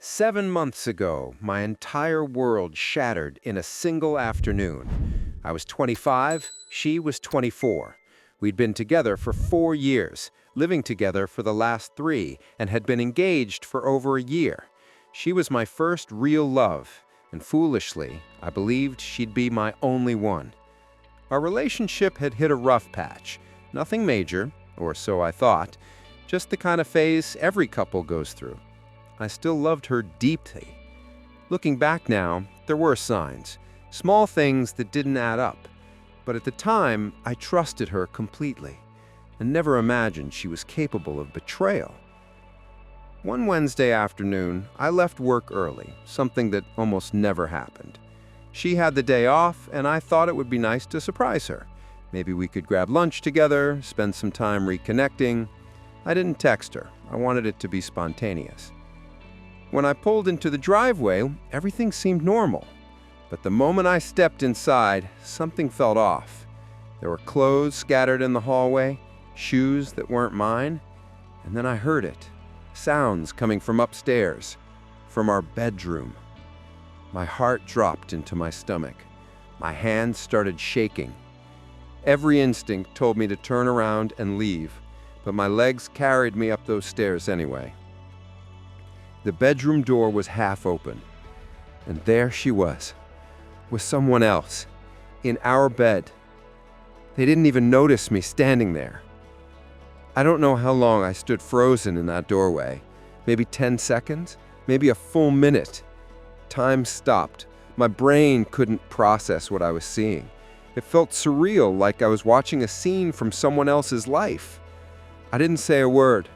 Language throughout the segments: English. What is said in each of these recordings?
7 months ago, my entire world shattered in a single afternoon. I was 25, she was 24. We'd been together for 4 years, living together for the last 3, and had been engaged for over a year. She was my first real love, and foolishly, I believed she'd be my only one. Our relationship had hit a rough patch. Nothing major, or so I thought, just the kind of phase every couple goes through. I still loved her deeply. Looking back now, there were signs, small things that didn't add up. But at the time, I trusted her completely and never imagined she was capable of betrayal. One Wednesday afternoon, I left work early, something that almost never happened. She had the day off, and I thought it would be nice to surprise her. Maybe we could grab lunch together, spend some time reconnecting. I didn't text her. I wanted it to be spontaneous. When I pulled into the driveway, everything seemed normal. But the moment I stepped inside, something felt off. There were clothes scattered in the hallway, shoes that weren't mine, and then I heard it. Sounds coming from upstairs, from our bedroom. My heart dropped into my stomach. My hands started shaking. Every instinct told me to turn around and leave, but my legs carried me up those stairs anyway. The bedroom door was half open, and there she was, with someone else, in our bed. They didn't even notice me standing there. I don't know how long I stood frozen in that doorway. Maybe 10 seconds, maybe a full minute. Time stopped. My brain couldn't process what I was seeing. It felt surreal, like I was watching a scene from someone else's life. I didn't say a word.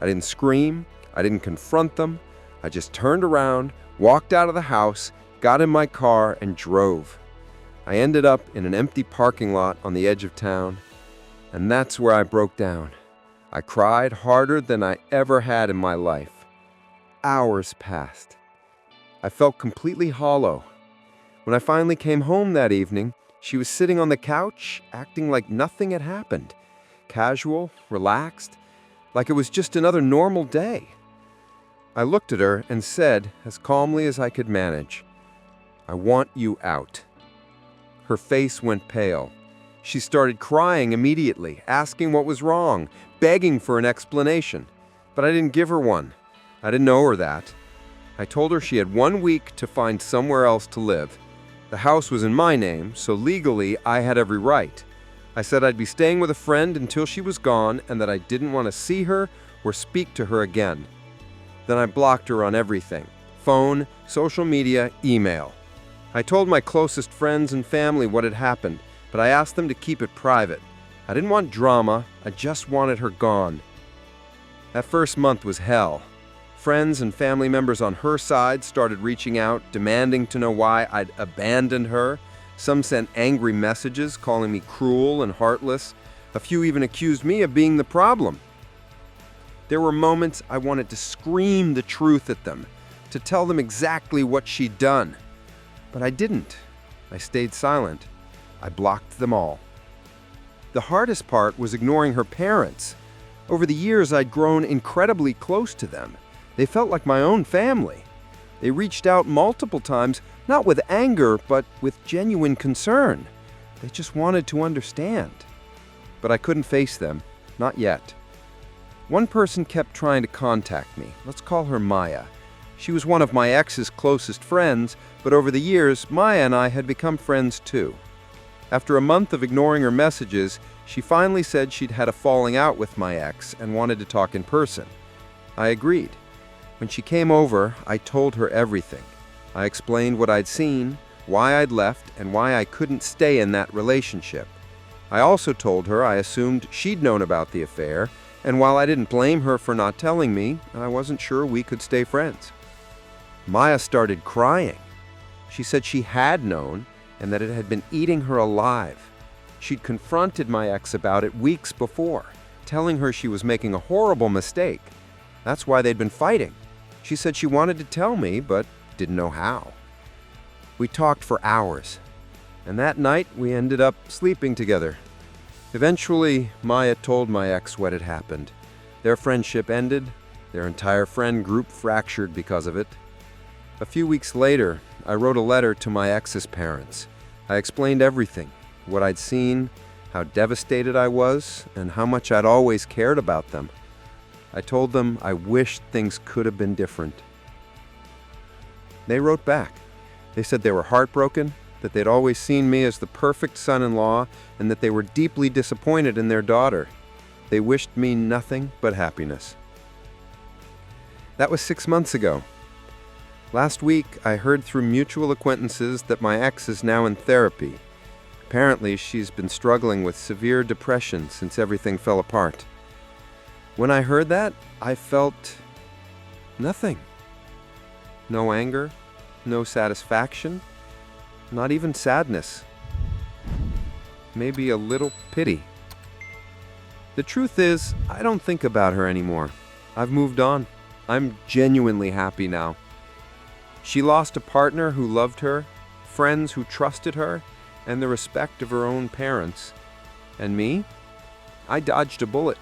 I didn't scream. I didn't confront them. I just turned around, walked out of the house, got in my car, and drove. I ended up in an empty parking lot on the edge of town, and that's where I broke down. I cried harder than I ever had in my life. Hours passed. I felt completely hollow. When I finally came home that evening, she was sitting on the couch, acting like nothing had happened. Casual, relaxed, like it was just another normal day. I looked at her and said, as calmly as I could manage, "I want you out." Her face went pale. She started crying immediately, asking what was wrong, begging for an explanation. But I didn't give her one. I didn't owe her that. I told her she had 1 week to find somewhere else to live. The house was in my name, so legally I had every right. I said I'd be staying with a friend until she was gone and that I didn't want to see her or speak to her again. Then I blocked her on everything: phone, social media, email. I told my closest friends and family what had happened, but I asked them to keep it private. I didn't want drama, I just wanted her gone. That first month was hell. Friends and family members on her side started reaching out, demanding to know why I'd abandoned her. Some sent angry messages calling me cruel and heartless. A few even accused me of being the problem. There were moments I wanted to scream the truth at them, to tell them exactly what she'd done. But I didn't. I stayed silent. I blocked them all. The hardest part was ignoring her parents. Over the years, I'd grown incredibly close to them. They felt like my own family. They reached out multiple times, not with anger, but with genuine concern. They just wanted to understand. But I couldn't face them, not yet. One person kept trying to contact me. Let's call her Maya. She was one of my ex's closest friends, but over the years, Maya and I had become friends too. After a month of ignoring her messages, she finally said she'd had a falling out with my ex and wanted to talk in person. I agreed. When she came over, I told her everything. I explained what I'd seen, why I'd left, and why I couldn't stay in that relationship. I also told her I assumed she'd known about the affair, and while I didn't blame her for not telling me, I wasn't sure we could stay friends. Maya started crying. She said she had known and that it had been eating her alive. She'd confronted my ex about it weeks before, telling her she was making a horrible mistake. That's why they'd been fighting. She said she wanted to tell me, but didn't know how. We talked for hours, and that night we ended up sleeping together. Eventually, Maya told my ex what had happened. Their friendship ended, Their entire friend group fractured because of it. A few weeks later, I wrote a letter to my ex's parents. I explained everything, what I'd seen, how devastated I was, and how much I'd always cared about them. I told them I wished things could have been different. They wrote back. They said they were heartbroken, that they'd always seen me as the perfect son-in-law, and that they were deeply disappointed in their daughter. They wished me nothing but happiness. That was 6 months ago. Last week, I heard through mutual acquaintances that my ex is now in therapy. Apparently, she's been struggling with severe depression since everything fell apart. When I heard that, I felt nothing. No anger, no satisfaction, not even sadness. Maybe a little pity. The truth is, I don't think about her anymore. I've moved on. I'm genuinely happy now. She lost a partner who loved her, friends who trusted her, and the respect of her own parents. And me? I dodged a bullet.